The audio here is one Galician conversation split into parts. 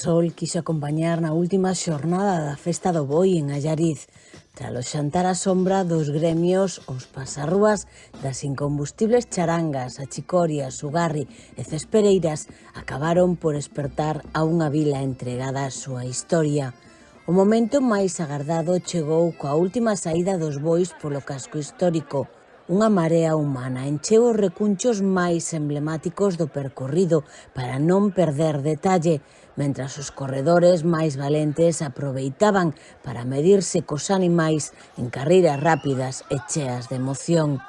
Sol quixo acompañar na última xornada da Festa do Boi en Allariz. Tras o xantar á sombra dos gremios, os pasarrúas das incombustibles charangas, achicorias, Ugarri e cespereiras acabaron por espertar a unha vila entregada á súa historia. O momento máis agardado chegou coa última saída dos bois polo casco histórico. Unha marea humana encheu os recunchos máis emblemáticos do percorrido para non perder detalle, mentras os corredores máis valentes aproveitaban para medirse cos animais en carreiras rápidas e cheas de emoción.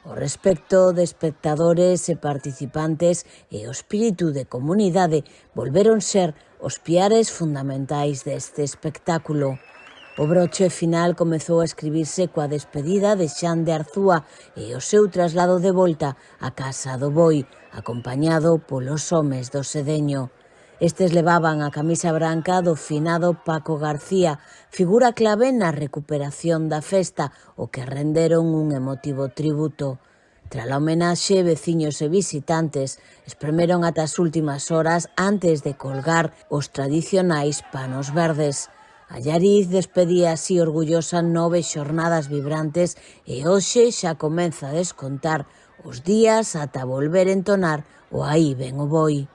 O respecto de espectadores e participantes e o espírito de comunidade volveron ser os piares fundamentais deste espectáculo. O broche final comezou a escribirse coa despedida de Xan de Arzúa e o seu traslado de volta á Casa do Boi, acompañado polos homes do Sedeño. Estes levaban a camisa branca do finado Paco García, figura clave na recuperación da festa, o que renderon un emotivo tributo. Tras a homenaxe, veciños e visitantes espremeron ata as últimas horas antes de colgar os tradicionais panos verdes. Allariz despedía así orgullosa 9 xornadas vibrantes e hoxe xa comeza a descontar os días ata volver entonar o Aí ven o Boi.